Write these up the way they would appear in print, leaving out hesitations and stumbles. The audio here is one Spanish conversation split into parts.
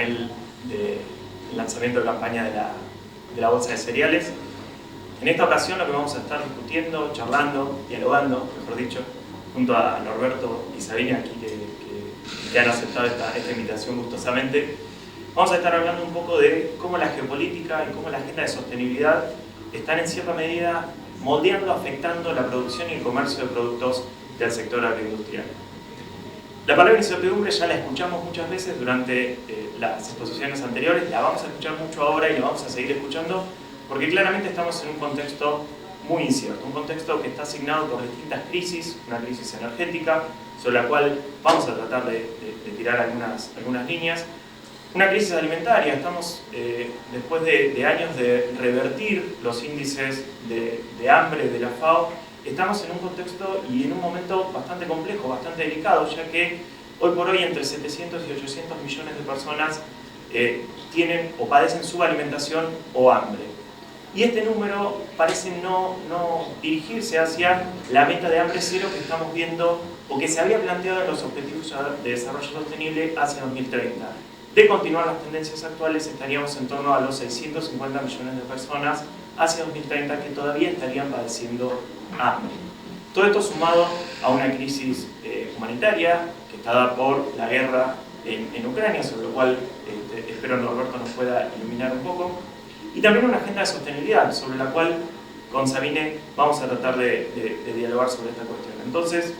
panel del lanzamiento de campaña de la bolsa de cereales. En esta ocasión lo que vamos a estar discutiendo, charlando, dialogando, mejor dicho, junto a Norberto y Sabine aquí que han aceptado esta invitación gustosamente, vamos a estar hablando un poco de cómo la geopolítica y cómo la agenda de sostenibilidad están en cierta medida moldeando, afectando la producción y el comercio de productos del sector agroindustrial. La palabra incertidumbre ya la escuchamos muchas veces durante las exposiciones anteriores, la vamos a escuchar mucho ahora y la vamos a seguir escuchando porque claramente estamos en un contexto muy incierto, un contexto que está asignado por distintas crisis, una crisis energética, sobre la cual vamos a tratar de tirar algunas líneas, una crisis alimentaria. Estamos, después de años de revertir los índices de hambre de la FAO, estamos en un contexto y en un momento bastante complejo, bastante delicado, ya que hoy por hoy entre 700 y 800 millones de personas tienen o padecen subalimentación o hambre. Y este número parece no dirigirse hacia la meta de hambre cero que estamos viendo o que se había planteado en los Objetivos de Desarrollo Sostenible hacia 2030. De continuar las tendencias actuales, estaríamos en torno a los 650 millones de personas hacia 2030 que todavía estarían padeciendo hambre. Todo esto sumado a una crisis humanitaria que está dada por la guerra en Ucrania, sobre lo cual espero Norberto nos pueda iluminar un poco, y también una agenda de sostenibilidad, sobre la cual con Sabine vamos a tratar de dialogar sobre esta cuestión. Entonces,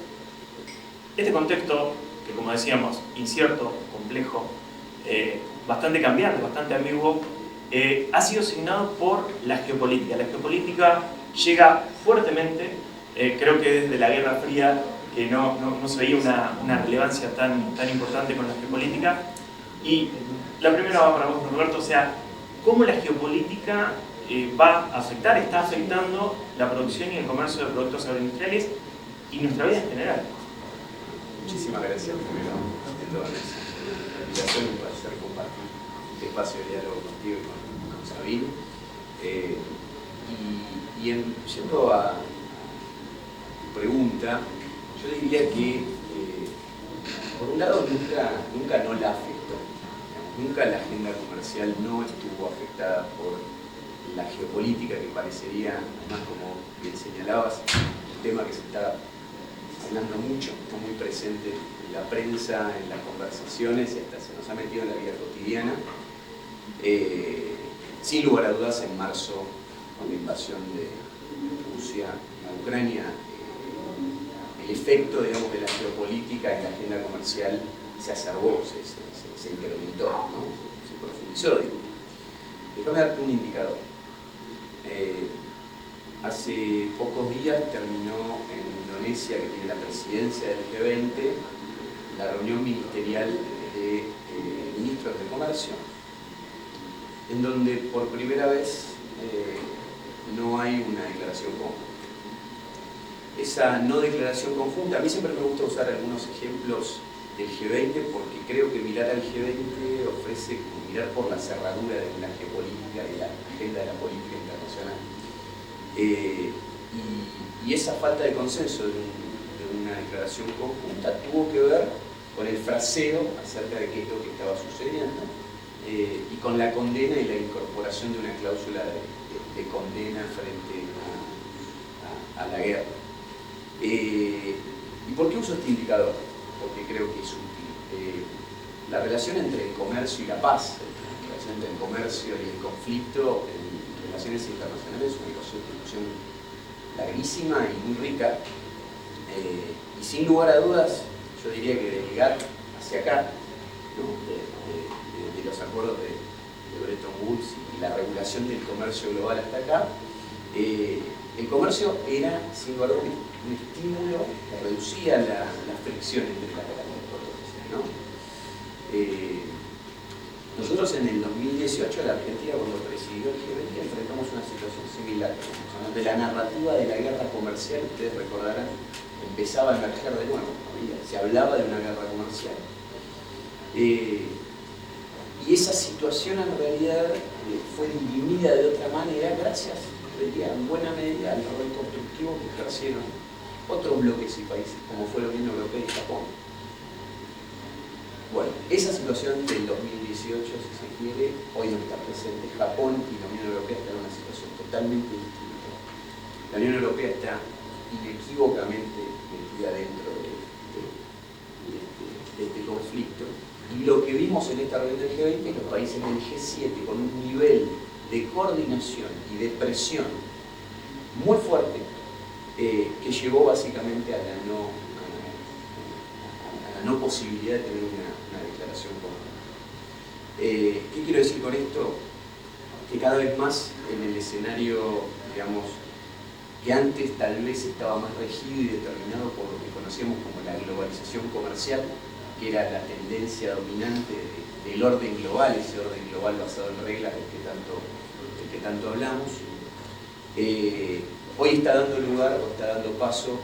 este contexto, que como decíamos, incierto, complejo, bastante cambiante, bastante ambiguo, ha sido signado por la geopolítica. La geopolítica llega fuertemente, creo que desde la Guerra Fría, que no se veía una relevancia tan importante con la geopolítica. Y la primera va para vos, Norberto, o sea, ¿cómo la geopolítica va a afectar, está afectando la producción y el comercio de productos agroindustriales y nuestra vida en general? Muchísimas gracias, primero, de toda la invitación, un placer compartir este espacio de diálogo contigo y con Sabine. Yendo a tu pregunta, yo diría que, por un lado, nunca no la afectó. Nunca la agenda comercial no estuvo afectada por la geopolítica, que parecería, además, como bien señalabas, un tema que se está hablando mucho, está muy presente en la prensa, en las conversaciones y hasta se nos ha metido en la vida cotidiana. Sin lugar a dudas, en marzo, con la invasión de Rusia a Ucrania, el efecto, digamos, de la geopolítica en la agenda comercial se exacerbó, se incrementó, ¿no? Se profundizó. Déjame darte un indicador. Hace pocos días terminó en Indonesia, que tiene la presidencia del G20, la reunión ministerial de ministros de comercio, en donde por primera vez no hay una declaración conjunta. Esa no declaración conjunta, a mí siempre me gusta usar algunos ejemplos del G20 porque creo que mirar al G20 ofrece mirar por la cerradura de la geopolítica y la agenda de la política internacional. Y esa falta de consenso de una declaración conjunta tuvo que ver con el fraseo acerca de qué es lo que estaba sucediendo y con la condena y la incorporación de una cláusula de condena frente a la guerra. ¿Y por qué uso este indicador? Porque creo que es útil. La relación entre el comercio y la paz, la relación entre el comercio y el conflicto en relaciones internacionales es una discusión larguísima y muy rica. Y sin lugar a dudas, yo diría que de llegar hacia acá, ¿no? de los acuerdos de Bretton Woods y la regulación del comercio global hasta acá, el comercio era, sin lugar a dudas, un estímulo que reducía la fricción entre las grandes potencias, ¿no? Nosotros en el 2018, la Argentina, cuando presidió el G20, enfrentamos una situación similar, donde la narrativa de la guerra comercial, ustedes recordarán, empezaba a emerger de nuevo, se hablaba de una guerra comercial. Y esa situación en realidad fue dirimida de otra manera gracias, diría, en buena medida al rol constructivo que ejercieron otros bloques y países, como fue la Unión Europea y Japón. Bueno, esa situación del 2018, si se quiere, hoy no está presente. Japón y la Unión Europea están en una situación totalmente distinta. La Unión Europea está inequívocamente metida dentro de este conflicto. Y lo que vimos en esta reunión del G20 es los países del G7 con un nivel de coordinación y de presión muy fuerte que llevó básicamente a la no posibilidad de tener una declaración común. ¿Qué quiero decir con esto? Que cada vez más en el escenario, digamos, que antes tal vez estaba más regido y determinado por lo que conocíamos como la globalización comercial, que era la tendencia dominante del orden global, ese orden global basado en reglas del que tanto hablamos, hoy está dando lugar o está dando paso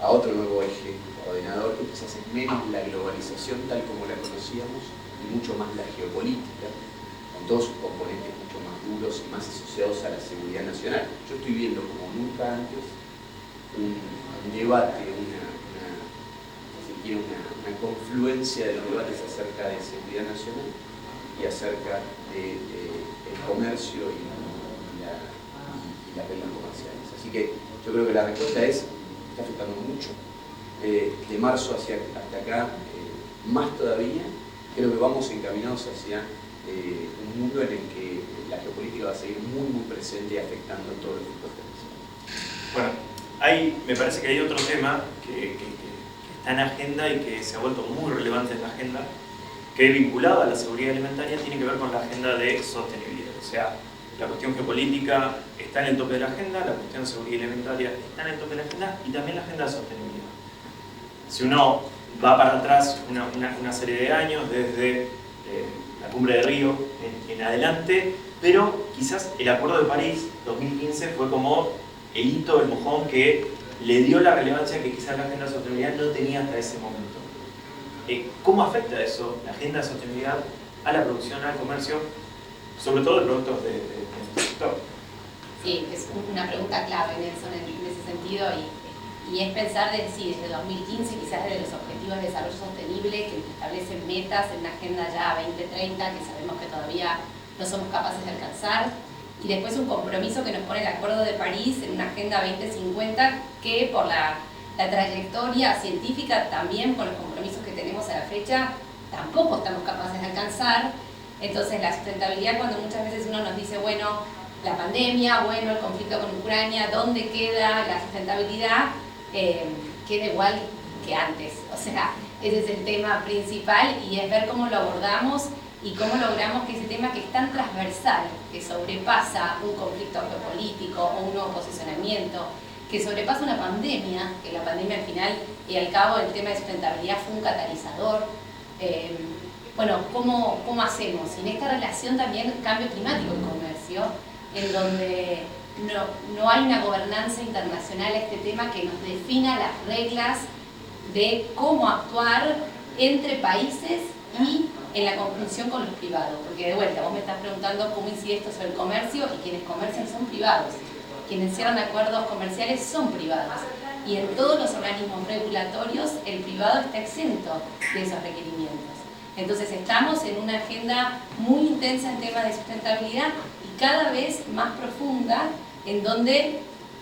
a otro nuevo eje ordenador que quizás es menos la globalización tal como la conocíamos y mucho más la geopolítica, con todos sus componentes mucho más duros y más asociados a la seguridad nacional. Yo estoy viendo como nunca antes un debate, una confluencia de los debates acerca de seguridad nacional y acerca del comercio y las reglas comerciales. Así que yo creo que la respuesta está afectando mucho. De marzo hasta acá, más todavía, creo que vamos encaminados hacia un mundo en el que la geopolítica va a seguir muy, muy presente y afectando todos los tipos de temas. Bueno, me parece que hay otro tema que está en agenda y que se ha vuelto muy relevante en la agenda, que vinculado a la seguridad alimentaria tiene que ver con la agenda de sostenibilidad. O sea, la cuestión geopolítica está en el tope de la agenda, la cuestión de seguridad alimentaria está en el tope de la agenda y también la agenda de sostenibilidad. Si uno va para atrás una serie de años, desde la cumbre de Río en adelante, pero quizás el Acuerdo de París 2015 fue como el hito, el mojón que le dio la relevancia que quizás la agenda de sostenibilidad no tenía hasta ese momento. ¿Cómo afecta eso, la agenda de sostenibilidad, a la producción, al comercio, sobre todo de productos de este sector? Sí, es una pregunta clave, Nelson, en ese sentido, y es pensar desde 2015, quizás desde los Objetivos de Desarrollo Sostenible, que establecen metas en una agenda ya 2030, que sabemos que todavía no somos capaces de alcanzar, y después un compromiso que nos pone el Acuerdo de París en una agenda 2050, que por la trayectoria científica, también con los compromisos que tenemos a la fecha, tampoco estamos capaces de alcanzar. Entonces la sustentabilidad, cuando muchas veces uno nos dice, bueno, la pandemia, bueno, el conflicto con Ucrania, ¿dónde queda la sustentabilidad? Queda igual que antes. O sea, ese es el tema principal y es ver cómo lo abordamos y cómo logramos que ese tema, que es tan transversal, que sobrepasa un conflicto geopolítico o un nuevo posicionamiento, que sobrepasa una pandemia, que la pandemia al final y al cabo el tema de sustentabilidad fue un catalizador. Bueno, ¿cómo hacemos? Y en esta relación también cambio climático y comercio, en donde no hay una gobernanza internacional a este tema que nos defina las reglas de cómo actuar entre países y en la conjunción con los privados. Porque de vuelta, vos me estás preguntando cómo incide esto sobre el comercio, y quienes comercian son privados. Quienes cierran acuerdos comerciales son privados. Y en todos los organismos regulatorios el privado está exento de esos requerimientos. Entonces estamos en una agenda muy intensa en temas de sustentabilidad y cada vez más profunda, en donde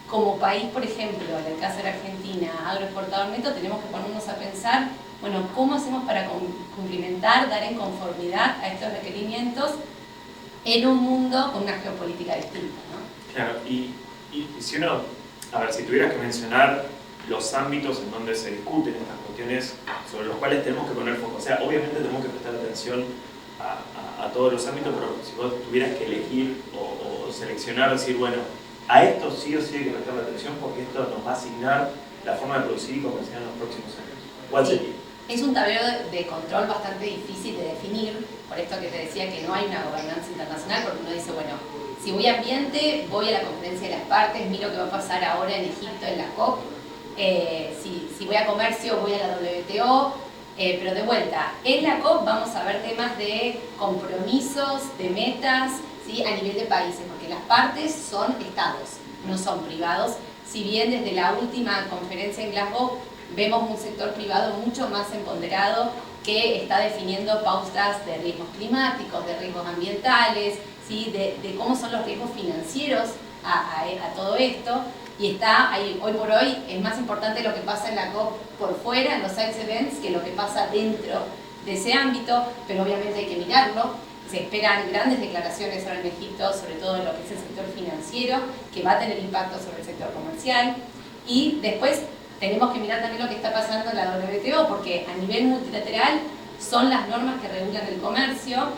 como país, por ejemplo, en el caso de la Argentina, agroexportador neto, tenemos que ponernos a pensar, bueno, ¿cómo hacemos para cumplimentar, dar en conformidad a estos requerimientos en un mundo con una geopolítica distinta, ¿no? Claro, y si uno, a ver, si tuvieras que mencionar los ámbitos en donde se discuten estas cuestiones sobre los cuales tenemos que poner foco, o sea, obviamente tenemos que prestar atención a todos los ámbitos, pero si vos tuvieras que elegir o seleccionar, decir, bueno, a esto sí o sí hay que prestar atención porque esto nos va a asignar la forma de producir y comerciar en los próximos años. ¿Cuál sería? Es un tablero de control bastante difícil de definir, por esto que te decía que no hay una gobernanza internacional, porque uno dice, bueno, si voy a ambiente, voy a la conferencia de las partes, miro qué va a pasar ahora en Egipto en la COP, si voy a comercio, voy a la WTO, pero de vuelta, en la COP vamos a ver temas de compromisos, de metas, ¿sí? A nivel de países, porque las partes son estados, no son privados, si bien desde la última conferencia en Glasgow vemos un sector privado mucho más empoderado que está definiendo pautas de riesgos climáticos, de riesgos ambientales, ¿sí? de cómo son los riesgos financieros a todo esto. Y está ahí, hoy por hoy es más importante lo que pasa en la COP por fuera, en los side events, que lo que pasa dentro de ese ámbito, pero obviamente hay que mirarlo. Se esperan grandes declaraciones ahora en Egipto, sobre todo en lo que es el sector financiero, que va a tener impacto sobre el sector comercial. Y después tenemos que mirar también lo que está pasando en la WTO, porque a nivel multilateral son las normas que regulan el comercio.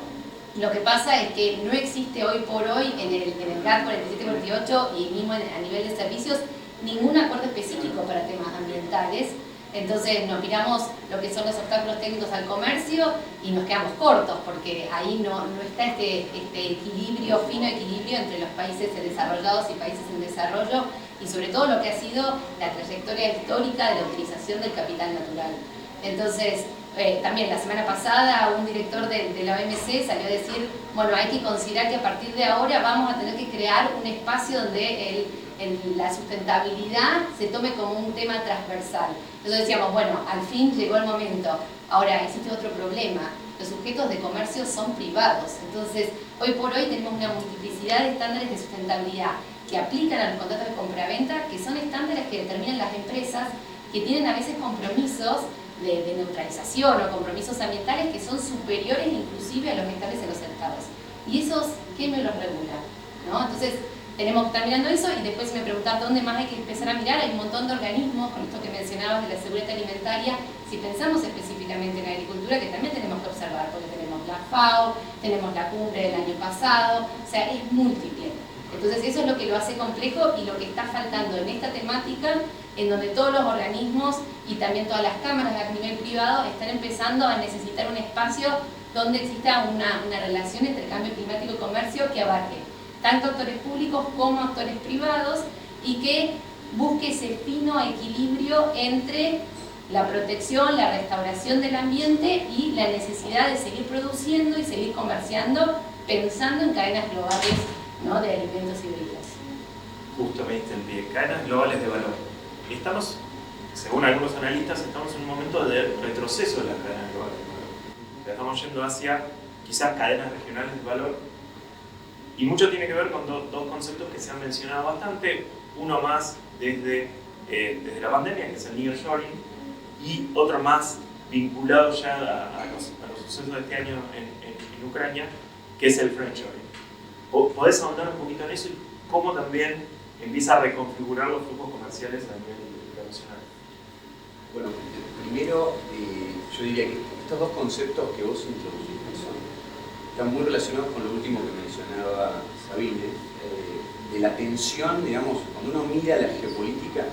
Lo que pasa es que no existe hoy por hoy en el GATT 4748 y mismo a nivel de servicios ningún acuerdo específico para temas ambientales. Entonces nos miramos lo que son los obstáculos técnicos al comercio y nos quedamos cortos, porque ahí no está este equilibrio, fino equilibrio entre los países desarrollados y países en desarrollo, y sobre todo lo que ha sido la trayectoria histórica de la utilización del capital natural. Entonces, también la semana pasada un director de la OMC salió a decir, bueno, hay que considerar que a partir de ahora vamos a tener que crear un espacio donde la sustentabilidad se tome como un tema transversal. Entonces decíamos, bueno, al fin llegó el momento. Ahora existe otro problema, los sujetos de comercio son privados. Entonces, hoy por hoy tenemos una multiplicidad de estándares de sustentabilidad que aplican a los contratos de compraventa, que son estándares que determinan las empresas, que tienen a veces compromisos de neutralización o compromisos ambientales que son superiores inclusive a los que establecen los estados. ¿Y esos quién me los regula? ¿No? Entonces, tenemos que estar mirando eso, y después si me preguntan dónde más hay que empezar a mirar, hay un montón de organismos, con esto que mencionabas de la seguridad alimentaria, si pensamos específicamente en la agricultura, que también tenemos que observar, porque tenemos la FAO, tenemos la cumbre del año pasado, o sea, es múltiple. Entonces eso es lo que lo hace complejo y lo que está faltando en esta temática, en donde todos los organismos y también todas las cámaras a nivel privado están empezando a necesitar un espacio donde exista una relación entre cambio climático y comercio que abarque tanto actores públicos como actores privados, y que busque ese fino equilibrio entre la protección, la restauración del ambiente y la necesidad de seguir produciendo y seguir comerciando, pensando en cadenas globales, ¿no?, de alimentos y bebidas. Justo me diste el pie, cadenas globales de valor. Estamos, según algunos analistas, estamos en un momento de retroceso de las cadenas globales de valor. Estamos yendo hacia quizás cadenas regionales de valor. Y mucho tiene que ver con dos conceptos que se han mencionado bastante, uno más desde la pandemia, que es el nearshoring, y otro más vinculado ya a los sucesos de este año en Ucrania, que es el friendshoring. ¿Podés ahondar un poquito en eso y cómo también empieza a reconfigurar los flujos comerciales a nivel internacional? Bueno, primero yo diría que estos dos conceptos que vos introduciste están muy relacionados con lo último que mencionaba Sabine, de la tensión, digamos, cuando uno mira la geopolítica,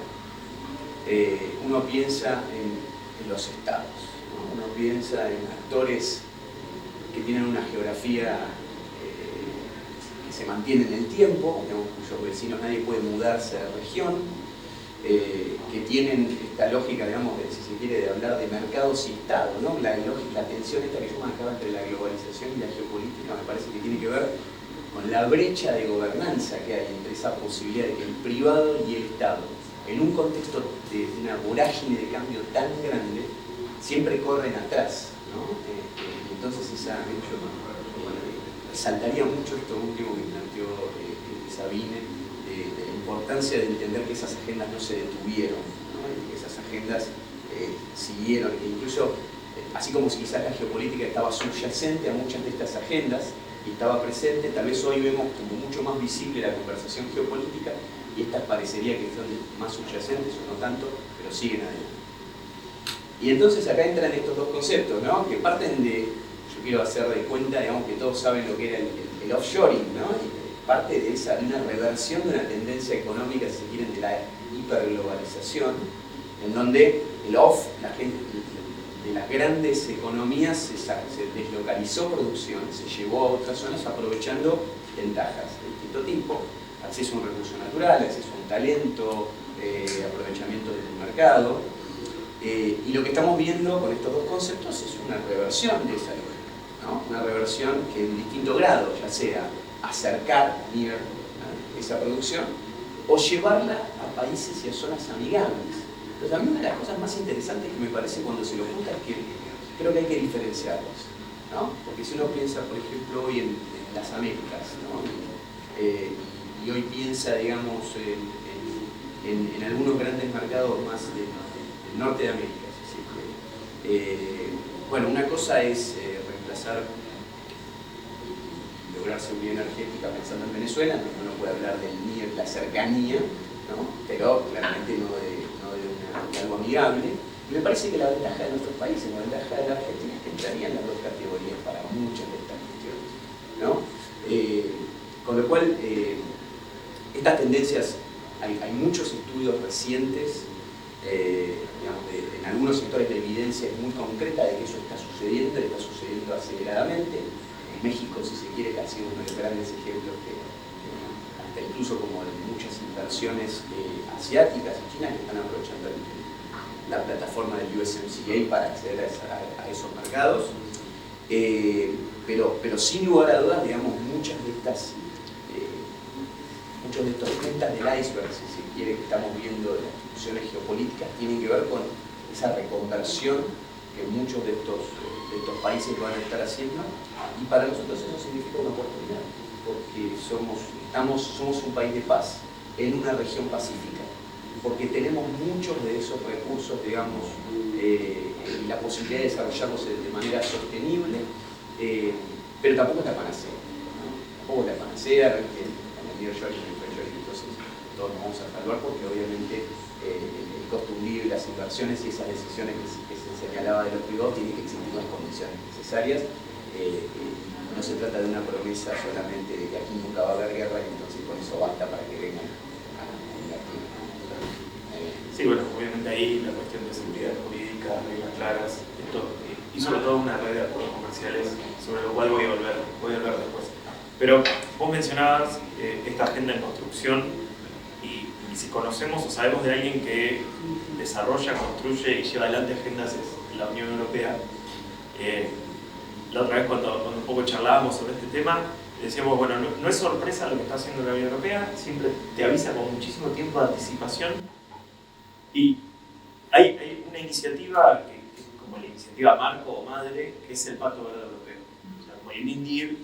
uno piensa en los estados, ¿no? Uno piensa en actores que tienen una geografía que se mantiene en el tiempo, digamos, cuyos vecinos nadie puede mudarse de región, que tienen esta lógica, digamos, si se quiere, de hablar de mercados y Estado, ¿no? La tensión esta que yo manejaba entre la globalización y la geopolítica me parece que tiene que ver con la brecha de gobernanza que hay entre esa posibilidad de que el privado y el Estado, en un contexto de una vorágine de cambio tan grande, siempre corren atrás, ¿no? Entonces resaltaría mucho esto último que planteó Sabine, de la importancia de entender que esas agendas no se detuvieron, ¿no? Y que esas agendas siguieron, que incluso, así como si quizás la geopolítica estaba subyacente a muchas de estas agendas y estaba presente, tal vez hoy vemos como mucho más visible la conversación geopolítica y estas parecería que son más subyacentes o no tanto, pero siguen adelante. Y entonces acá entran estos dos conceptos, ¿no?, que parten de, yo quiero hacer de cuenta, digamos, que todos saben lo que era el offshoring, ¿no? Y parte de una reversión de una tendencia económica, si quieren, de la hiperglobalización, en donde el de las grandes economías se deslocalizó producción, se llevó a otras zonas aprovechando ventajas de distinto tipo, acceso a un recurso natural, acceso a un talento, aprovechamiento del mercado. Y lo que estamos viendo con estos dos conceptos es una reversión de esa lógica, ¿no? Una reversión que en distinto grado, ya sea acercar esa producción o llevarla a países y a zonas amigables. Entonces, a mí una de las cosas más interesantes que me parece cuando se lo junta es que creo que hay que diferenciarlos, ¿no? Porque si uno piensa, por ejemplo, hoy en las Américas, ¿no? Y hoy piensa, digamos, en algunos grandes mercados más del norte de América, es decir, bueno, una cosa es reemplazar y lograr seguridad energética pensando en Venezuela, uno no puede hablar del NIR, la cercanía, ¿no? Pero claramente no de algo amigable. Y me parece que la ventaja de nuestros países, la ventaja de la Argentina es que entraría en las dos categorías para muchas de estas cuestiones, ¿no? Con lo cual, estas tendencias, hay muchos estudios recientes, digamos, en algunos sectores la evidencia es muy concreta de que eso está sucediendo y está sucediendo aceleradamente. En México, si se quiere, que ha sido uno de los grandes ejemplos que hasta incluso como en muchas inversiones asiáticas y chinas que están aprovechando la plataforma del USMCA para acceder a esos mercados. Pero sin lugar a dudas, digamos, muchos de estos puntas del iceberg, si se quiere, que estamos viendo de las discusiones geopolíticas, tienen que ver con esa reconversión que muchos de estos países van a estar haciendo, y para nosotros eso significa una oportunidad, porque somos un país de paz en una región pacífica, porque tenemos muchos de esos recursos, digamos, y la posibilidad de desarrollarlos de manera sostenible, pero tampoco es la panacea, ¿no? Tampoco es la panacea, con el nearshoring y el friendshoring, entonces todos nos vamos a salvar, porque obviamente el costo hundido y las inversiones y esas decisiones que se señalaba de los privados tienen que existir las condiciones necesarias. No se trata de una promesa solamente de que aquí nunca va a haber guerra y entonces con eso basta para que vengan a invertir. Sí, bueno, obviamente ahí la cuestión de seguridad jurídica, reglas claras, y sobre todo una red de acuerdos comerciales, sobre lo cual voy a volver después. Pero vos mencionabas esta agenda en construcción, y si conocemos o sabemos de alguien que desarrolla, construye y lleva adelante agendas es la Unión Europea. La otra vez cuando un poco charlábamos sobre este tema, decíamos, bueno, no es sorpresa lo que está haciendo la Unión Europea, siempre te avisa con muchísimo tiempo de anticipación, y hay una iniciativa que es como la iniciativa marco o madre, que es el Pacto Verde Europeo. O sea, como el Green Deal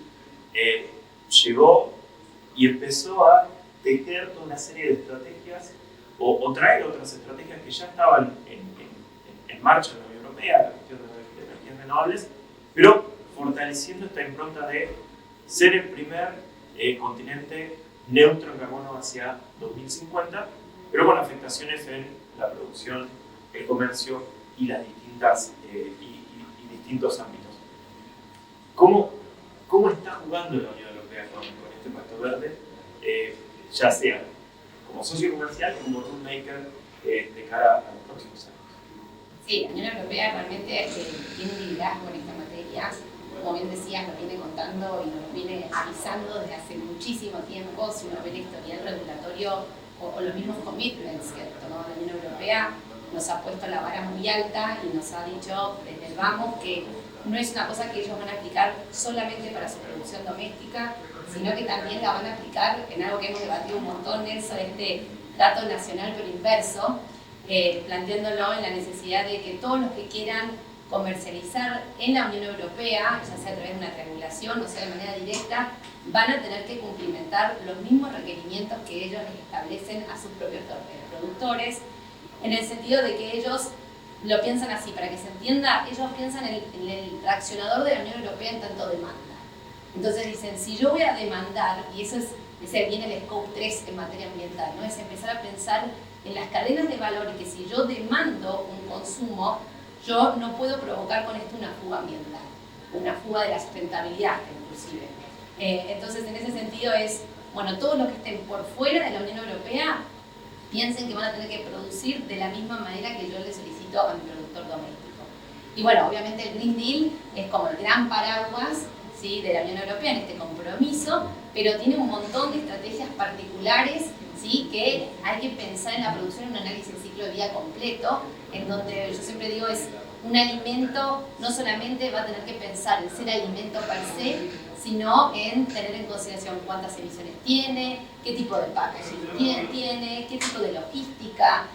llegó y empezó a tejer toda una serie de estrategias o traer otras estrategias que ya estaban en marcha en la Unión Europea, la cuestión de energías renovables, pero fortaleciendo esta impronta de ser el primer continente neutro en carbono hacia 2050, pero con afectaciones en la producción, el comercio y las distintas y distintos ámbitos. ¿Cómo está jugando la Unión Europea con este Pacto Verde? Ya sea como socio comercial o como toolmaker de cara a los próximos años. Sí, la Unión Europea realmente tiene un liderazgo en esta materia. Como bien decías, nos viene contando y nos viene avisando desde hace muchísimo tiempo. Si uno ve el historial regulatorio o los mismos commitments que tomó la Unión Europea, nos ha puesto la vara muy alta y nos ha dicho desde el vamos que no es una cosa que ellos van a aplicar solamente para su producción doméstica, sino que también la van a aplicar en algo que hemos debatido un montón, Nelson, este dato nacional pero inverso, planteándolo en la necesidad de que todos los que quieran comercializar en la Unión Europea, ya sea a través de una regulación o sea de manera directa, van a tener que cumplimentar los mismos requerimientos que ellos les establecen a sus propios productores, en el sentido de que ellos lo piensan así, para que se entienda, ellos piensan en el reaccionador de la Unión Europea en tanto demanda. Entonces dicen, si yo voy a demandar, y eso viene el Scope 3 en materia ambiental, ¿no? Es empezar a pensar en las cadenas de valor y que si yo demando un consumo, yo no puedo provocar con esto una fuga ambiental, una fuga de la sustentabilidad inclusive. Entonces en ese sentido es, bueno, todos los que estén por fuera de la Unión Europea piensen que van a tener que producir de la misma manera que yo le solicito a mi productor doméstico. Y bueno, obviamente el Green Deal es como el gran paraguas, ¿sí?, de la Unión Europea en este compromiso, pero tiene un montón de estrategias particulares, ¿sí?, que hay que pensar en la producción en un análisis del ciclo de vida completo, en donde yo siempre digo es un alimento no solamente va a tener que pensar en ser alimento per se, sino en tener en consideración cuántas emisiones tiene, qué tipo de packaging tiene, qué tipo de logística,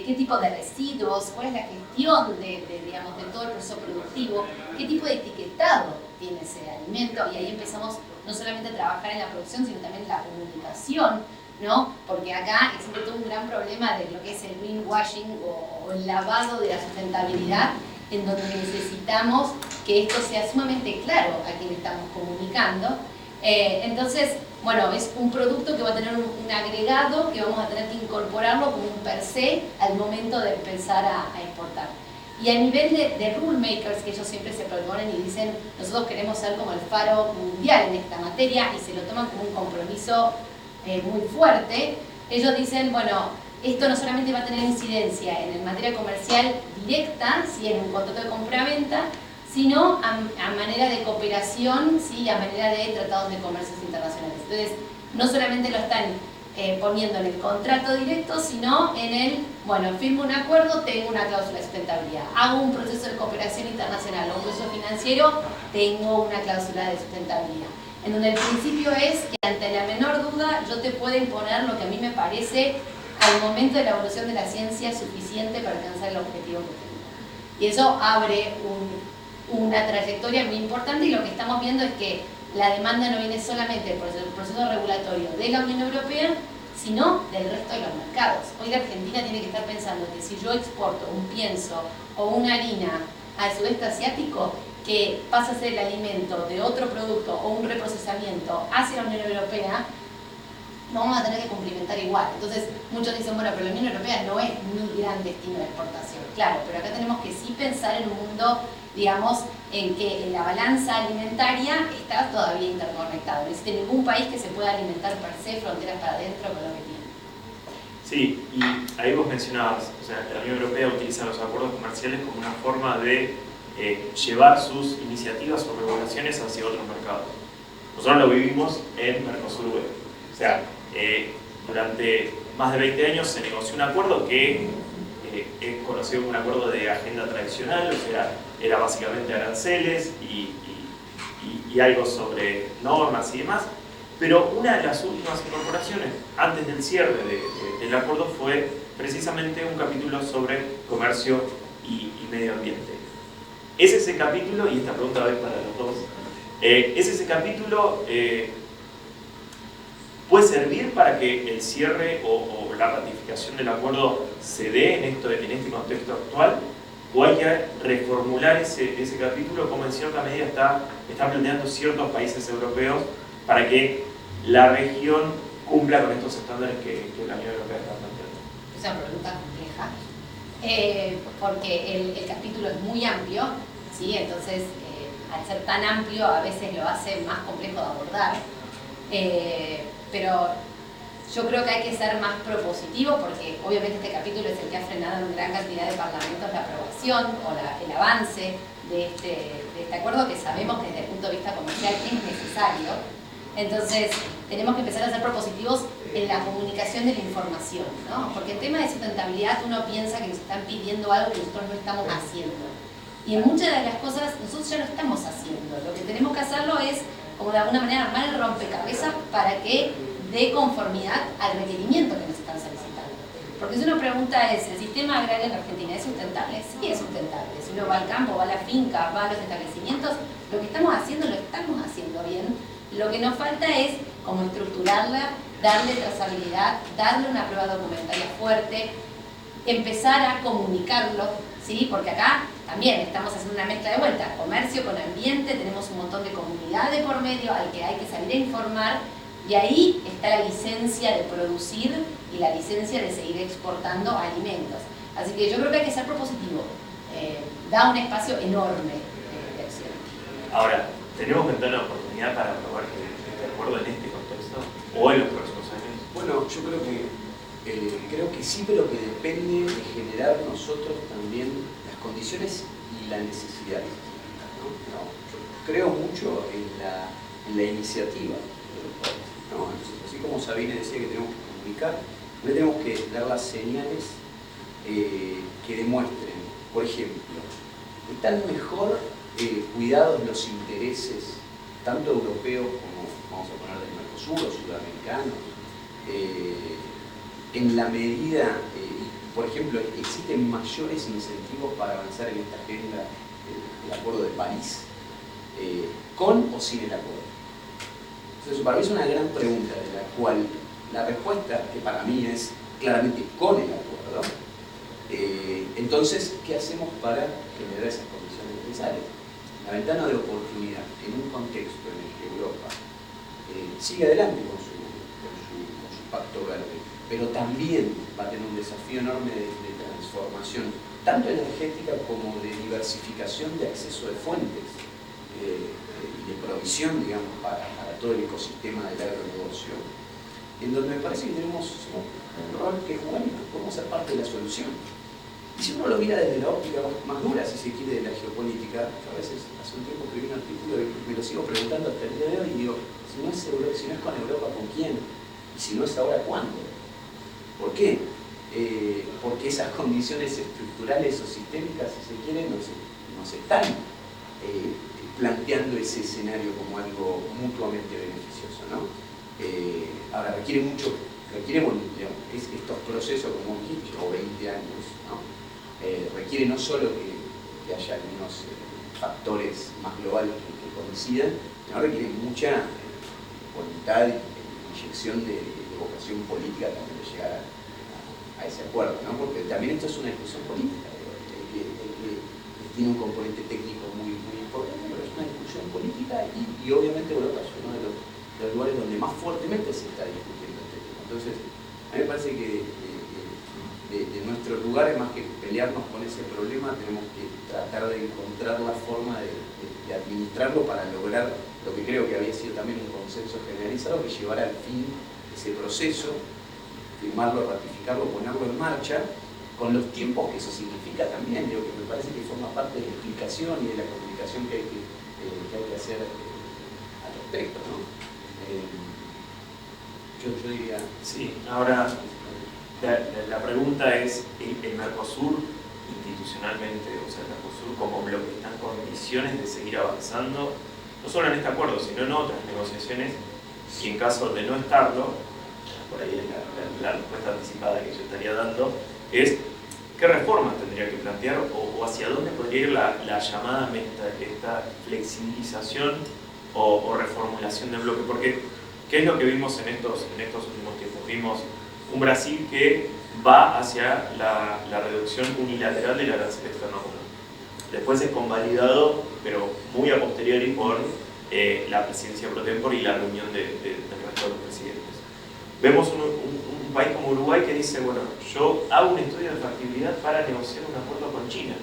qué tipo de residuos, cuál es la gestión digamos, de todo el proceso productivo, qué tipo de etiquetado tiene ese alimento, y ahí empezamos no solamente a trabajar en la producción, sino también en la comunicación, ¿no? Porque acá existe todo un gran problema de lo que es el greenwashing o el lavado de la sustentabilidad, en donde necesitamos que esto sea sumamente claro a quien estamos comunicando. Entonces, bueno, es un producto que va a tener un agregado que vamos a tener que incorporarlo como un per se al momento de empezar a exportar. Y a nivel de rule makers, que ellos siempre se proponen y dicen, nosotros queremos ser como el faro mundial en esta materia, y se lo toman como un compromiso muy fuerte, ellos dicen, bueno, esto no solamente va a tener incidencia en materia comercial directa, ¿sí? En un contrato de compra-venta, sino a manera de cooperación, ¿sí? A manera de tratados de comercios internacionales. Entonces, no solamente lo están poniendo en el contrato directo, sino en el, bueno, firmo un acuerdo, tengo una cláusula de sustentabilidad. Hago un proceso de cooperación internacional o un proceso financiero, tengo una cláusula de sustentabilidad. En donde el principio es que ante la menor duda yo te puedo imponer lo que a mí me parece al momento de la evolución de la ciencia suficiente para alcanzar el objetivo que tengo. Y eso abre una trayectoria muy importante, y lo que estamos viendo es que la demanda no viene solamente por el proceso regulatorio de la Unión Europea, sino del resto de los mercados. Hoy la Argentina tiene que estar pensando que si yo exporto un pienso o una harina al sudeste asiático, que pasa a ser el alimento de otro producto o un reprocesamiento hacia la Unión Europea, no vamos a tener que cumplimentar igual. Entonces, muchos dicen, bueno, pero la Unión Europea no es mi gran destino de exportación. Claro, pero acá tenemos que sí pensar en un mundo, digamos, en que la balanza alimentaria está todavía interconectada. No existe ningún país que se pueda alimentar per se, fronteras para adentro, con lo que tiene. Sí, y ahí vos mencionabas, o sea, la Unión Europea utiliza los acuerdos comerciales como una forma de llevar sus iniciativas o regulaciones hacia otros mercados. Nosotros lo vivimos en Mercosur Web. O sea, durante más de 20 años se negoció un acuerdo que es conocido como un acuerdo de agenda tradicional, o sea, era básicamente aranceles y algo sobre normas y demás, pero una de las últimas incorporaciones antes del cierre del acuerdo fue precisamente un capítulo sobre comercio y medio ambiente. ¿Es ese capítulo, y esta pregunta va para los dos, es ese capítulo puede servir para que el cierre o la ratificación del acuerdo se dé en este contexto actual, o hay que reformular ese capítulo como en cierta medida están planteando ciertos países europeos para que la región cumpla con estos estándares que la Unión Europea está planteando? Es una pregunta compleja, porque el capítulo es muy amplio, ¿sí? Entonces, al ser tan amplio, a veces lo hace más complejo de abordar. Pero yo creo que hay que ser más propositivo, porque obviamente este capítulo es el que ha frenado en gran cantidad de parlamentos la aprobación o el avance de este acuerdo, que sabemos que desde el punto de vista comercial es necesario. Entonces tenemos que empezar a ser propositivos en la comunicación de la información, ¿no? Porque en tema de sustentabilidad uno piensa que nos están pidiendo algo que nosotros no estamos haciendo, y en muchas de las cosas nosotros ya lo estamos haciendo. Lo que tenemos que hacerlo es, como de alguna manera, armar el rompecabezas para que dé conformidad al requerimiento que nos están solicitando. Porque si uno pregunta es, ¿el sistema agrario en Argentina es sustentable? Sí, es sustentable. Si uno va al campo, va a la finca, va a los establecimientos, lo que estamos haciendo lo estamos haciendo bien. Lo que nos falta es como estructurarla, darle trazabilidad, darle una prueba documentaria fuerte, empezar a comunicarlo, ¿sí? Porque acá también estamos haciendo una mezcla de vuelta, comercio con ambiente, tenemos un montón de comunidad de por medio al que hay que salir a informar, y ahí está la licencia de producir y la licencia de seguir exportando alimentos. Así que yo creo que hay que ser propositivo, da un espacio enorme de acción. Ahora, ¿tenemos ventana de oportunidad para aprobar este acuerdo en este contexto o en los próximos años? Bueno, yo creo que sí, pero que depende de generar nosotros también las condiciones y la necesidad, ¿no? Yo creo mucho en la iniciativa de los países, ¿no? Entonces, así como Sabine decía que tenemos que comunicar, tenemos que dar las señales que demuestren, por ejemplo, que están mejor cuidados los intereses, tanto europeos como, vamos a poner, del Mercosur o sudamericanos, en la medida, por ejemplo, existen mayores incentivos para avanzar en esta agenda del Acuerdo de París, con o sin el acuerdo. Entonces, para mí es una gran pregunta, de la cual la respuesta, que para mí es claramente con el acuerdo, entonces, ¿qué hacemos para generar esas condiciones necesarias? La ventana de oportunidad, en un contexto en el que Europa sigue adelante con su pacto verde, pero también va a tener un desafío enorme de transformación, tanto energética como de diversificación de acceso de fuentes y de provisión, digamos, para todo el ecosistema del agronegocio, en donde me parece que tenemos un rol que jugar y podemos ser parte de la solución. Y si uno lo mira desde la óptica más dura, si se quiere, de la geopolítica, yo a veces hace un tiempo escribí un artículo y me lo sigo preguntando hasta el día de hoy, y digo, si no es con Europa, ¿con quién? Y si no es ahora, ¿cuándo? ¿Por qué? Porque esas condiciones estructurales o sistémicas, si se quiere, nos están planteando ese escenario como algo mutuamente beneficioso, ¿no? Ahora, digamos, estos procesos, como hemos dicho, o 20 años, ¿no? Requiere no solo que haya algunos factores más globales que coincidan, sino requiere mucha voluntad y inyección de vocación política también de llegar a ese acuerdo, ¿no? Porque también esto es una discusión política, que tiene un componente técnico muy importante, pero es una discusión política y obviamente Europa es uno de los lugares donde más fuertemente se está discutiendo este tema. Entonces, a mí me parece que de nuestro lugar, más que pelearnos con ese problema, tenemos que tratar de encontrar la forma de administrarlo para lograr lo que creo que había sido también un consenso generalizado, que llevara al fin ese proceso, firmarlo, ratificarlo, ponerlo en marcha, con los tiempos que eso significa también, digo, que me parece que forma parte de la explicación y de la comunicación que hay que hacer al respecto, ¿no? Yo diría... Sí, ahora la pregunta es, ¿el Mercosur institucionalmente, o sea, el Mercosur como bloque, están con condiciones de seguir avanzando, no solo en este acuerdo, sino en otras negociaciones, y en caso de no estarlo, por ahí es la respuesta anticipada que yo estaría dando, es qué reformas tendría que plantear o hacia dónde podría ir la llamada esta flexibilización o reformulación del bloque? Porque, ¿qué es lo que vimos en estos últimos tiempos? Vimos un Brasil que va hacia la reducción unilateral del arancel externo común. Después es convalidado, pero muy a posteriori, por la presidencia pro tempore y la reunión del resto de los presidentes. Vemos un país como Uruguay que dice, bueno, yo hago un estudio de factibilidad para negociar un acuerdo con China.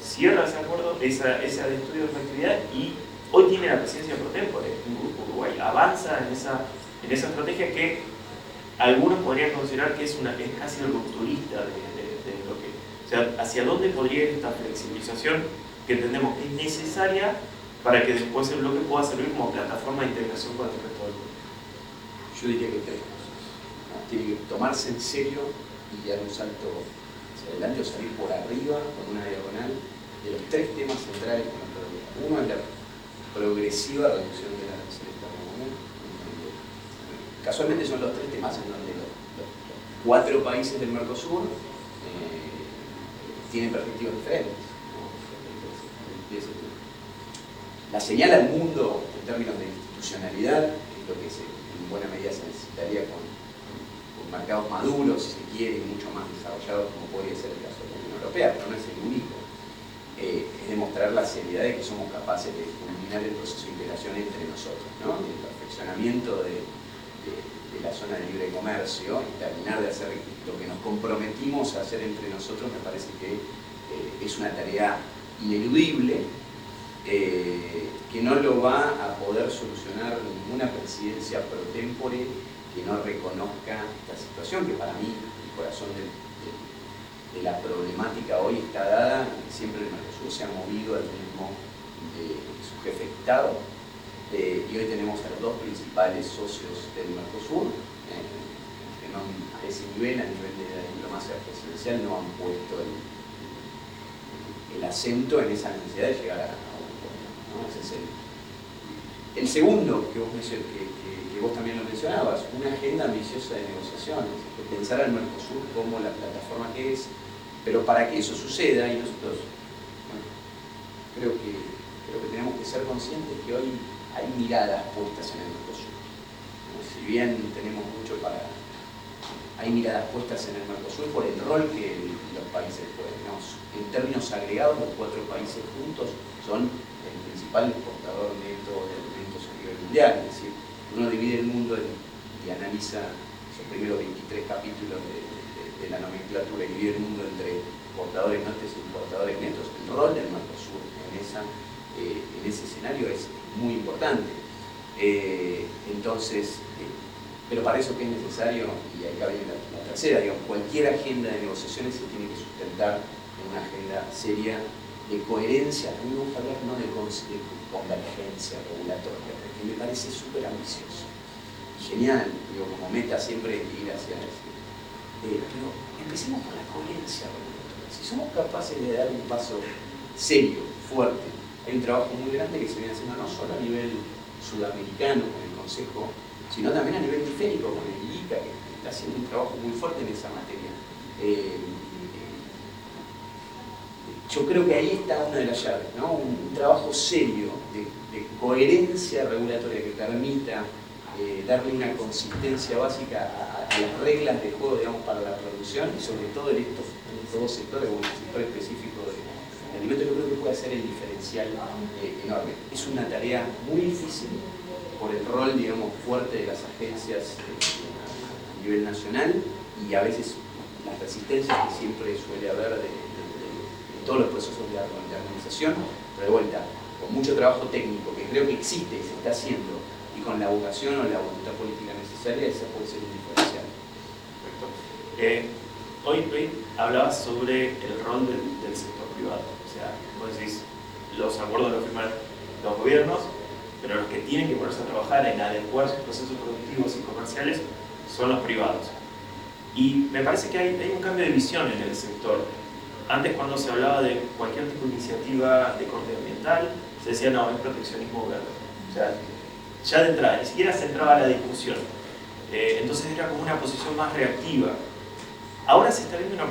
Cierra ese acuerdo, ese estudio de factibilidad, y hoy tiene la presidencia pro tempore. Uruguay avanza en esa estrategia que algunos podrían considerar que es casi rupturista de lo que... O sea, ¿hacia dónde podría ir esta flexibilización que entendemos que es necesaria para que después el bloque pueda servir como plataforma de integración con el resto del mundo? Yo diría que tres cosas, ¿no? Tiene que tomarse en serio y dar un salto hacia adelante o salir por arriba con una diagonal de los tres temas centrales que nos preocupan. Uno es la progresiva reducción de la arancel externo común. Casualmente son los tres temas en donde los 4 países del Mercosur tienen perspectivas diferentes, ¿no? La señal al mundo en términos de institucionalidad es lo que en buena medida se necesitaría con mercados maduros, si se quiere, y mucho más desarrollados, como podría ser el caso de la Unión Europea, pero no es el único. Es demostrar la seriedad de que somos capaces de culminar el proceso de integración entre nosotros, ¿no? El perfeccionamiento de la zona de libre comercio y terminar de hacer lo que nos comprometimos a hacer entre nosotros, me parece que es una tarea ineludible, que no lo va a poder solucionar ninguna presidencia pro tempore que no reconozca esta situación, que para mí el corazón de la problemática hoy está dada, que siempre el Mercosur se ha movido al ritmo de su jefe de Estado, y hoy tenemos a los 2 principales socios del Mercosur, que no, a ese nivel, a nivel de la diplomacia presidencial, no han puesto el acento en esa necesidad de llegar a un acuerdo, ¿no? Ese es el segundo que vos vos también lo mencionabas, una agenda ambiciosa de negociaciones, pensar al Mercosur como la plataforma que es, pero para que eso suceda, y nosotros creo que tenemos que ser conscientes que hoy hay miradas puestas en el Mercosur. Si bien tenemos mucho para... Hay miradas puestas en el Mercosur por el rol que los países pueden, ¿no? En términos agregados, los 4 países juntos son el principal exportador neto de alimentos a nivel mundial. Es decir, uno divide el mundo y analiza esos primeros 23 capítulos de la nomenclatura y divide el mundo entre exportadores netos y importadores netos. El rol del Mercosur en ese escenario es muy importante. Entonces, pero para eso que es necesario, y acá viene la tercera, digamos, cualquier agenda de negociaciones se tiene que sustentar en una agenda seria de coherencia. A mí me gusta hablar no de convergencia regulatoria, porque me parece súper ambicioso. Genial, digo, como meta siempre ir hacia eso. Pero empecemos por la coherencia regulatoria. Si somos capaces de dar un paso serio, fuerte, hay un trabajo muy grande que se viene haciendo no solo a nivel sudamericano con el Consejo, sino también a nivel hemisférico con el ICA, que está haciendo un trabajo muy fuerte en esa materia. Yo creo que ahí está una de las llaves, ¿no? Un trabajo serio de coherencia regulatoria que permita darle una consistencia básica a las reglas de juego, digamos, para la producción, y sobre todo en estos dos sectores, o en el sector específico de alimentos. Yo creo que puede ser el diferencial enorme. Es una tarea muy difícil por el rol, digamos, fuerte de las agencias a nivel nacional, y a veces las resistencias que siempre suele haber de todos los procesos de armonización, pero de vuelta, con mucho trabajo técnico que creo que existe y se está haciendo, y con la vocación o la voluntad política necesaria, esa puede ser un diferencial. Perfecto. Hoy hablabas sobre el rol del sector privado. O sea, vos decís, los acuerdos los firman los gobiernos, pero los que tienen que ponerse a trabajar en adecuar sus procesos productivos y comerciales son los privados. Y me parece que hay un cambio de visión en el sector. Antes, cuando se hablaba de cualquier tipo de iniciativa de corte ambiental, se decía, no, es proteccionismo verde. O sea, ya de entrada, ni siquiera se entraba a la discusión. Entonces era como una posición más reactiva. Ahora se está viendo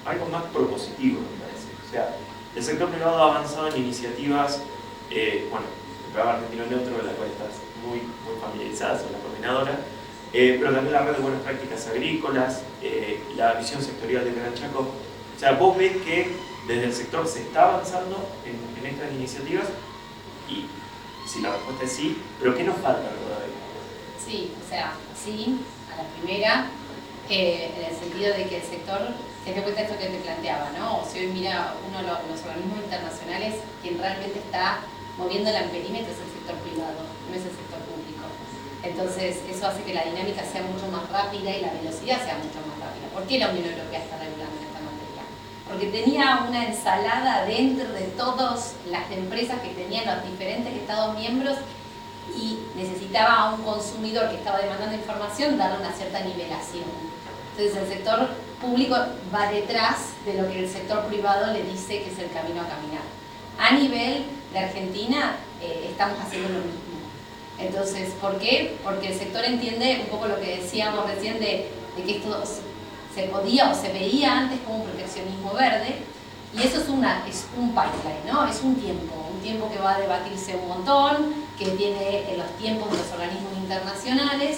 algo más propositivo, me parece. O sea, el sector privado ha avanzado en iniciativas, bueno, el programa Argentino Neutro, de la cual estás muy familiarizada, sos la coordinadora, pero también la red de buenas prácticas agrícolas, la visión sectorial de Gran Chaco. O sea, vos ves que desde el sector se está avanzando en estas iniciativas, y si la respuesta es sí, pero ¿qué nos falta todavía? Sí, o sea, sí, a la primera, en el sentido de que el sector, ten en cuenta esto que te planteaba, ¿no? O sea, hoy mira uno de los organismos internacionales, quien realmente está moviendo el amperímetro es el sector privado, no es el sector público. Entonces, eso hace que la dinámica sea mucho más rápida y la velocidad sea mucho más rápida. ¿Por qué la Unión Europea está regulando en esta materia? Porque tenía una ensalada dentro de todas las empresas que tenían los diferentes Estados miembros, y necesitaba a un consumidor que estaba demandando información darle una cierta nivelación. Entonces el sector público va detrás de lo que el sector privado le dice que es el camino a caminar. A nivel de Argentina estamos haciendo lo mismo. Entonces, ¿por qué? Porque el sector entiende un poco lo que decíamos recién de que esto se podía o se veía antes como un proteccionismo verde, y eso es un pipeline, ¿no? Es un tiempo que va a debatirse un montón, que tiene los tiempos de los organismos internacionales,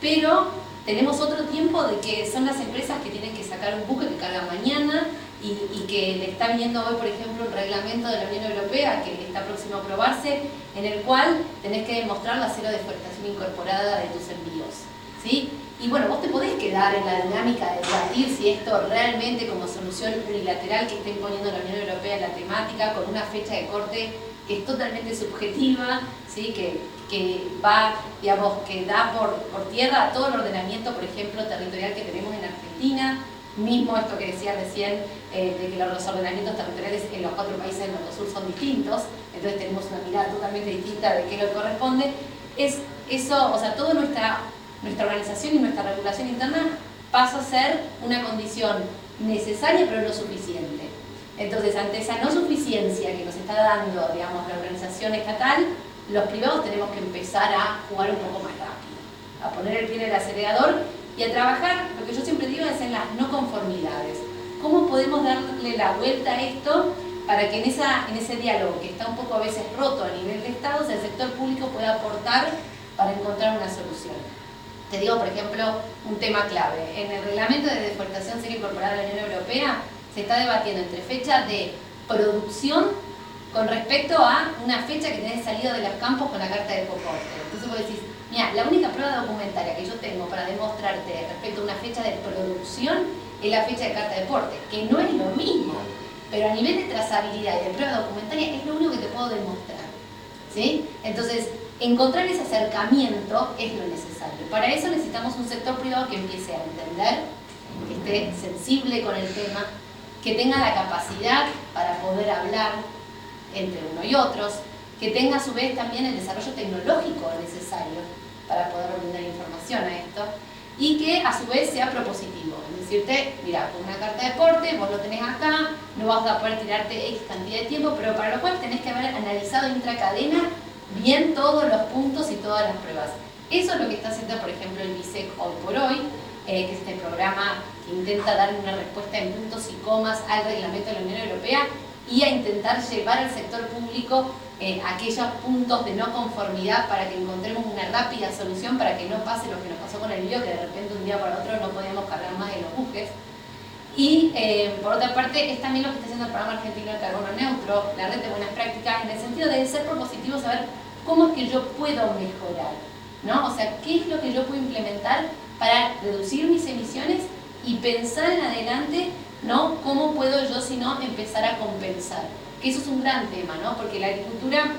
pero tenemos otro tiempo de que son las empresas que tienen que sacar un buque que carga mañana, y que le está viniendo hoy, por ejemplo, un reglamento de la Unión Europea que está próximo a aprobarse, en el cual tenés que demostrar la cero deforestación incorporada de tus envíos, ¿sí? Y bueno, vos te podés quedar en la dinámica de debatir si esto realmente, como solución unilateral que está imponiendo la Unión Europea en la temática, con una fecha de corte que es totalmente subjetiva, ¿sí? que va, digamos, que da por tierra todo el ordenamiento, por ejemplo, territorial que tenemos en Argentina. Mismo esto que decía recién, de que los ordenamientos territoriales en los 4 países del Mercosur son distintos, entonces tenemos una mirada totalmente distinta de qué es lo que corresponde. Es eso, o sea, toda nuestra organización y nuestra regulación interna pasa a ser una condición necesaria pero no suficiente. Entonces, ante esa no suficiencia que nos está dando, digamos, la organización estatal, los privados tenemos que empezar a jugar un poco más rápido. a poner el pie en el acelerador y a trabajar, lo que yo siempre digo es en las no conformidades. ¿Cómo podemos darle la vuelta a esto para que en ese diálogo que está un poco a veces roto a nivel de estados, el sector público pueda aportar para encontrar una solución? Te digo, por ejemplo, un tema clave. En el reglamento de deforestación cero incorporada a la Unión Europea se está debatiendo entre fecha de producción con respecto a una fecha que tenés salido de los campos con la carta de soporte. Entonces vos decís, mira, la única prueba documentaria que yo tengo para demostrarte respecto a una fecha de producción es la fecha de carta de porte, que no es lo mismo, pero a nivel de trazabilidad y de prueba documentaria es lo único que te puedo demostrar, ¿sí? Entonces, encontrar ese acercamiento es lo necesario. Para eso necesitamos un sector privado que empiece a entender, que esté sensible con el tema, que tenga la capacidad para poder hablar entre uno y otros, que tenga a su vez también el desarrollo tecnológico necesario para poder brindar información a esto, y que a su vez sea propositivo, es decirte, mira, con una carta de porte, vos lo tenés acá, no vas a poder tirarte X cantidad de tiempo, pero para lo cual tenés que haber analizado intracadena bien todos los puntos y todas las pruebas. Eso es lo que está haciendo, por ejemplo, el BISEC hoy por hoy, que es este programa que intenta dar una respuesta en puntos y comas al reglamento de la Unión Europea y a intentar llevar al sector público aquellos puntos de no conformidad para que encontremos una rápida solución para que no pase lo que nos pasó con el lío, que de repente un día para otro no podíamos cargar más de los buques. Y por otra parte es también lo que está haciendo el Programa Argentino de Carbono Neutro, la red de buenas prácticas, en el sentido de ser propositivo, saber cómo es que yo puedo mejorar, ¿no? O sea, qué es lo que yo puedo implementar para reducir mis emisiones y pensar en adelante, ¿no? ¿Cómo puedo yo, si no, empezar a compensar? Que eso es un gran tema, ¿no? Porque la agricultura,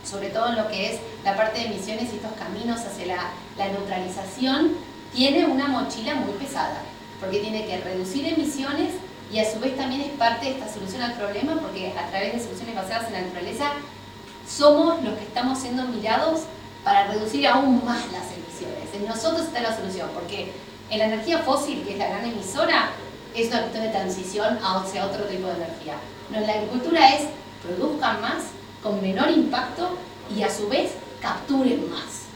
sobre todo en lo que es la parte de emisiones y estos caminos hacia la neutralización, tiene una mochila muy pesada, porque tiene que reducir emisiones y a su vez también es parte de esta solución al problema, porque a través de soluciones basadas en la naturaleza somos los que estamos siendo mirados para reducir aún más las emisiones. En nosotros está la solución, porque en la energía fósil, que es la gran emisora, es una cuestión de transición hacia otro tipo de energía. No, la agricultura es produzcan más, con menor impacto y a su vez capturen más.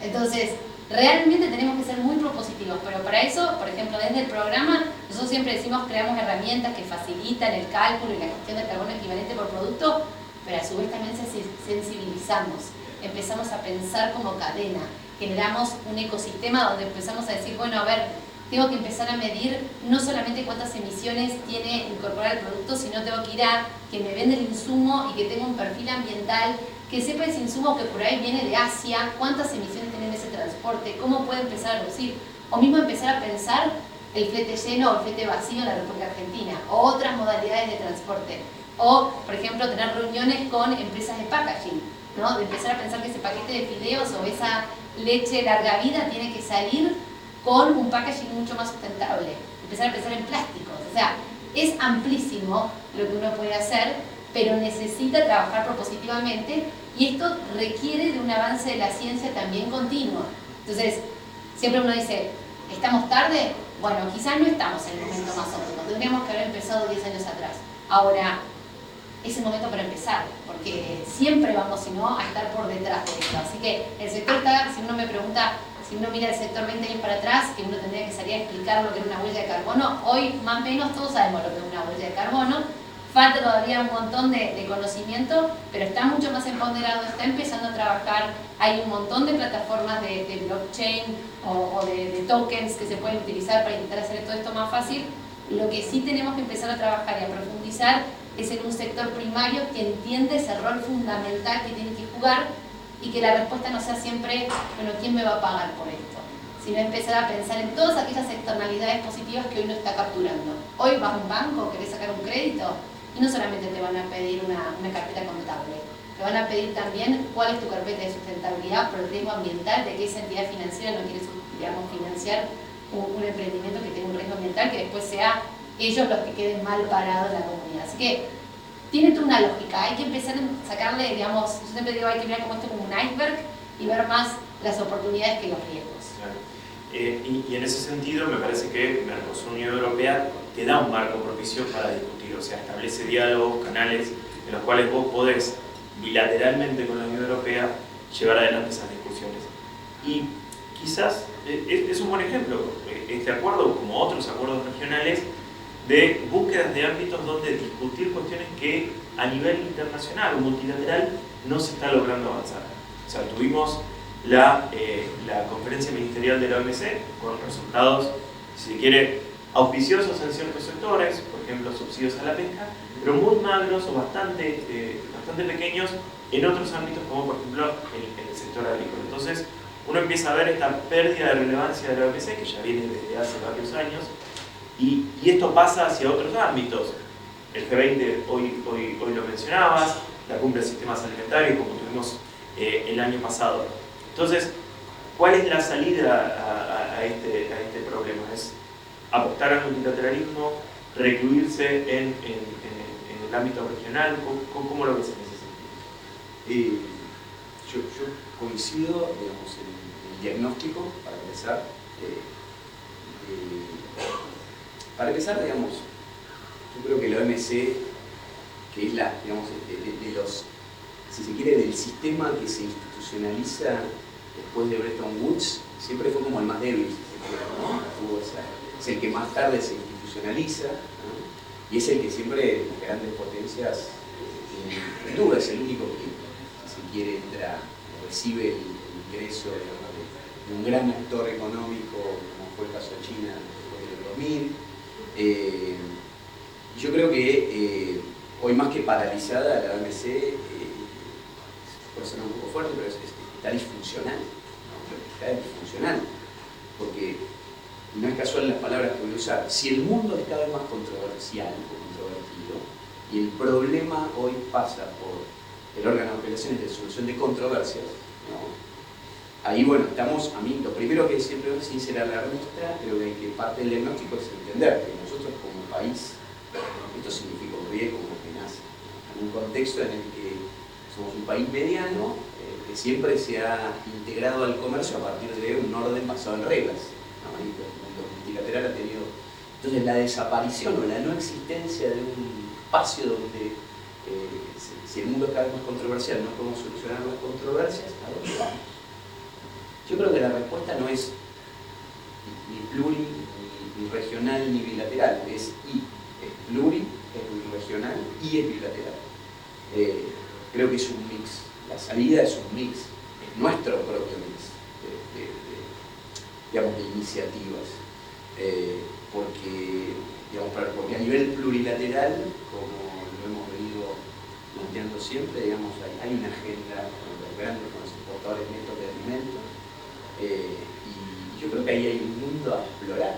Entonces, realmente tenemos que ser muy propositivos, pero para eso, por ejemplo, desde el programa, nosotros siempre decimos creamos herramientas que facilitan el cálculo y la gestión del carbono equivalente por producto, pero a su vez también sensibilizamos, empezamos a pensar como cadena, generamos un ecosistema donde empezamos a decir, bueno, a ver, tengo que empezar a medir no solamente cuántas emisiones tiene incorporar el producto, sino tengo que ir a que me venda el insumo y que tenga un perfil ambiental, que sepa ese insumo que por ahí viene de Asia, cuántas emisiones tiene ese transporte, cómo puede empezar a reducir, o mismo empezar a pensar el flete lleno o el flete vacío en la República Argentina, o otras modalidades de transporte, o por ejemplo tener reuniones con empresas de packaging, ¿no? De empezar a pensar que ese paquete de fideos o esa leche larga vida tiene que salir con un packaging mucho más sustentable, empezar a pensar en plásticos, o sea, es amplísimo lo que uno puede hacer, pero necesita trabajar propositivamente y esto requiere de un avance de la ciencia también continuo. Entonces, siempre uno dice, ¿estamos tarde? Bueno, quizás no estamos en el momento más óptimo, tendríamos que haber empezado 10 años atrás. Ahora, es el momento para empezar, porque siempre vamos, si no, a estar por detrás de esto. Así que el sector está, si uno me pregunta, si uno mira el sector 20 años para atrás, que uno tendría que salir a explicar lo que era una huella de carbono, hoy más o menos todos sabemos lo que es una huella de carbono, falta todavía un montón de conocimiento, pero está mucho más empoderado, está empezando a trabajar, hay un montón de plataformas de blockchain o de tokens que se pueden utilizar para intentar hacer todo esto más fácil. Lo que sí tenemos que empezar a trabajar y a profundizar es en un sector primario que entiende ese rol fundamental que tiene que jugar y que la respuesta no sea siempre, bueno, ¿quién me va a pagar por esto? Sino empezar a pensar en todas aquellas externalidades positivas que hoy no está capturando. Hoy vas a un banco, querés sacar un crédito y no solamente te van a pedir una carpeta contable, te van a pedir también cuál es tu carpeta de sustentabilidad por el riesgo ambiental, de que esa entidad financiera no quiere, digamos, financiar un emprendimiento que tenga un riesgo ambiental, que después sea ellos los que queden mal parados en la comunidad. Así que tiene toda una lógica, hay que empezar a sacarle, digamos, yo siempre digo, hay que mirar como esto como un iceberg y ver más las oportunidades que los riesgos. Claro. Y en ese sentido me parece que Mercosur Unión Europea te da un marco propicio para discutir, o sea, establece diálogos, canales en los cuales vos podés bilateralmente con la Unión Europea llevar adelante esas discusiones. Y quizás es un buen ejemplo, este acuerdo, como otros acuerdos regionales, de búsquedas de ámbitos donde discutir cuestiones que a nivel internacional o multilateral no se está logrando avanzar. O sea, tuvimos la conferencia ministerial de la OMC con resultados, si se quiere, auspiciosos en ciertos sectores, por ejemplo, subsidios a la pesca, pero muy magros o bastante pequeños en otros ámbitos, como por ejemplo en el sector agrícola. Entonces, uno empieza a ver esta pérdida de relevancia de la OMC, que ya viene desde hace varios años, y esto pasa hacia otros ámbitos. El G20, hoy lo mencionabas, la cumbre de sistemas alimentarios, como tuvimos el año pasado. Entonces, ¿cuál es la salida a este problema? Es apostar al multilateralismo, recluirse en el ámbito regional. ¿Cómo lo ves en ese sentido? Yo coincido, digamos, en el diagnóstico, para empezar. Para empezar, digamos, yo creo que la OMC, que es la, digamos, de los, si se quiere, del sistema que se institucionaliza después de Bretton Woods, siempre fue como el más débil, si se quiere, ¿no? Es el que más tarde se institucionaliza, ¿no? Y es el que siempre las grandes potencias en duda, es el único que, si se quiere, entra, recibe el ingreso, digamos, de un gran actor económico, como fue el caso de China después del 2000. Yo creo que hoy más que paralizada la OMC, puede sonar un poco fuerte, pero está disfuncional, ¿no? Está disfuncional, porque no es casual las palabras que voy a usar. Si el mundo es cada vez más controversial o controvertido, y el problema hoy pasa por el órgano de apelaciones de solución de controversias, ¿no? Ahí, bueno, estamos, a mí, lo primero que siempre sin ser alarmista, creo que parte del diagnóstico es entender que nosotros como país, esto significa un riesgo que nace en un contexto en el que somos un país mediano, que siempre se ha integrado al comercio a partir de un orden basado en reglas, ¿no? El mundo multilateral ha tenido, entonces la desaparición o la no existencia de un espacio donde si el mundo es cada vez más controversial, no podemos solucionar las controversias, ¿a dónde vamos? Yo creo que la respuesta no es ni pluri, ni regional, ni bilateral, es pluri, es regional y es bilateral. Creo que es un mix, la salida es un mix, es nuestro propio mix digamos, de iniciativas, porque a nivel plurilateral, como lo hemos venido planteando siempre, digamos, hay una agenda con los grandes, con los exportadores netos de alimentos, y yo creo que ahí hay un mundo a explorar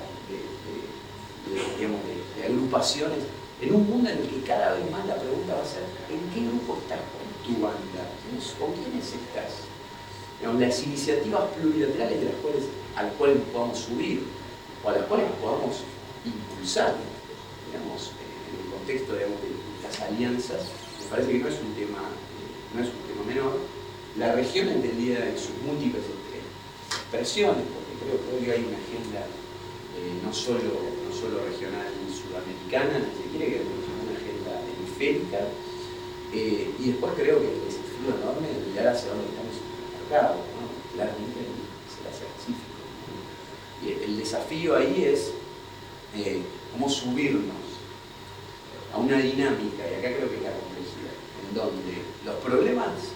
de agrupaciones, en un mundo en el que cada vez más la pregunta va a ser ¿en qué grupo estás con tu banda? ¿Con quiénes estás? Digamos, las iniciativas plurilaterales a las cuales podamos subir o a las cuales podamos impulsar, digamos, en el contexto, digamos, de las alianzas, me parece que no es un tema menor. La región entendida en sus múltiples expresiones, porque creo que hoy hay una agenda no solo regional sudamericana, ni siquiera que es una agenda hemisférica, y después creo que el desafío enorme de mirar hacia dónde estamos en el mercado, ¿no? Claramente es el Asia Pacífico, ¿no? Y el desafío ahí es cómo subirnos a una dinámica, y acá creo que es la complejidad, en donde los problemas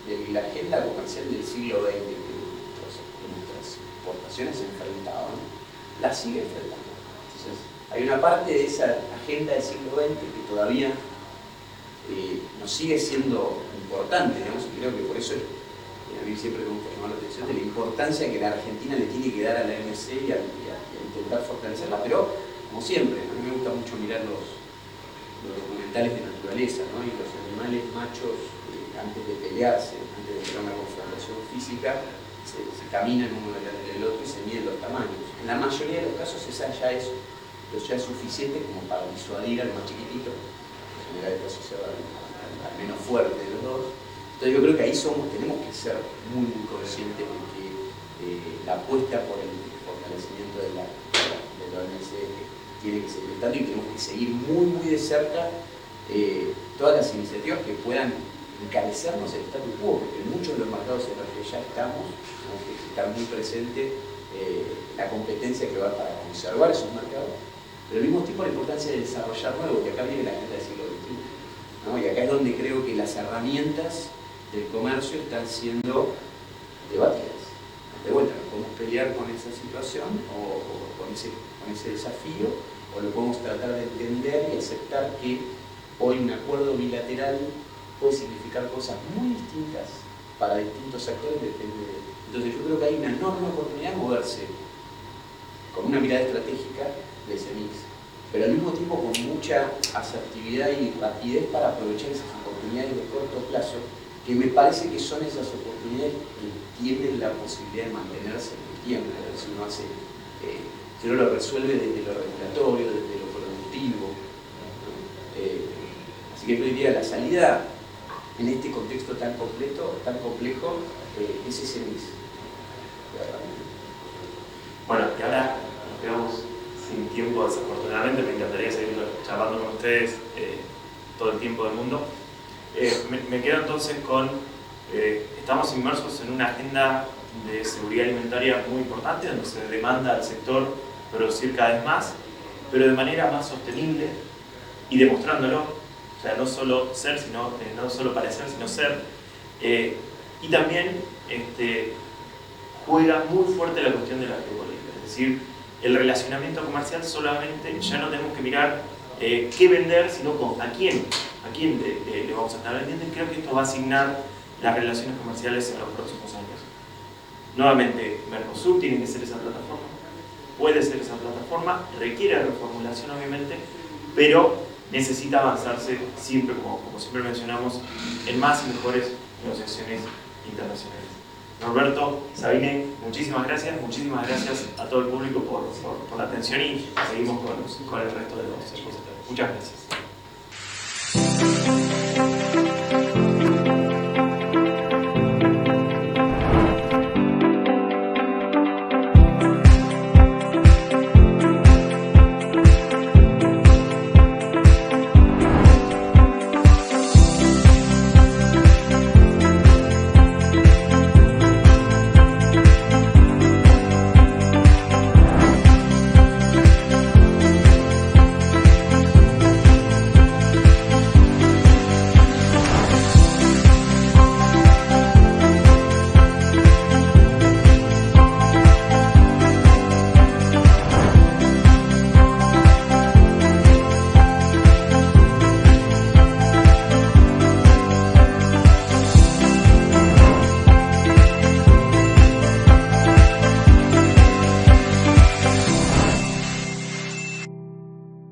de la agenda comercial del siglo XX que nuestras exportaciones se enfrentaban, las sigue enfrentando. Entonces, hay una parte de esa agenda del siglo XX que todavía nos sigue siendo importante, digamos, y creo que por eso a mí siempre me gusta llamar la atención de la importancia que la Argentina le tiene que dar a la OMC y a intentar fortalecerla, pero como siempre, a mí me gusta mucho mirar los documentales de naturaleza, ¿no? Y los animales machos, antes de pelearse, antes de tener una confrontación física, se caminan uno delante del otro y se miden los tamaños. En la mayoría de los casos esa ya es suficiente como para disuadir al más chiquitito, en general esto se va al menos fuerte de los dos. Entonces yo creo que ahí tenemos que ser muy conscientes de que la apuesta por el fortalecimiento de la OMC tiene que seguir estando y tenemos que seguir muy de cerca todas las iniciativas que puedan encarecernos el status quo, porque en muchos de los mercados en los que ya estamos, ¿no? Que está muy presente la competencia que va para conservar esos mercados, pero al mismo tiempo la importancia de desarrollar nuevos, que acá viene la agenda del siglo XXI, ¿no? Y acá es donde creo que las herramientas del comercio están siendo debatidas. De vuelta, ¿no? Podemos pelear con esa situación o con ese desafío, o lo podemos tratar de entender y aceptar que hoy un acuerdo bilateral puede significar cosas muy distintas para distintos actores, depende de... Entonces yo creo que hay una enorme oportunidad de moverse con una mirada estratégica de ese mix, pero al mismo tiempo con mucha asertividad y rapidez para aprovechar esas oportunidades de corto plazo, que me parece que son esas oportunidades que tienen la posibilidad de mantenerse en el tiempo, si uno hace, si uno lo resuelve desde lo regulatorio, desde lo productivo, ¿no? Así que yo diría, la salida en este contexto tan complejo, es ese mix. Bueno, y ahora nos quedamos sin tiempo, desafortunadamente. Me encantaría seguir charlando con ustedes todo el tiempo del mundo. Me quedo entonces con, estamos inmersos en una agenda de seguridad alimentaria muy importante, donde se demanda al sector producir cada vez más, pero de manera más sostenible y demostrándolo, o sea, no solo ser, sino, no solo parecer, sino ser. Y también juega muy fuerte la cuestión de la geopolítica, es decir, el relacionamiento comercial solamente, ya no tenemos que mirar qué vender, sino con a quién le vamos a estar vendiendo, y creo que esto va a asignar las relaciones comerciales en los próximos años. Nuevamente, Mercosur tiene que ser esa plataforma, puede ser esa plataforma, requiere reformulación obviamente, pero necesita avanzarse siempre, como siempre mencionamos, en más y mejores negociaciones internacionales. Norberto, Sabine, muchísimas gracias a todo el público por la atención, y seguimos con el resto de los expositores. Muchas gracias.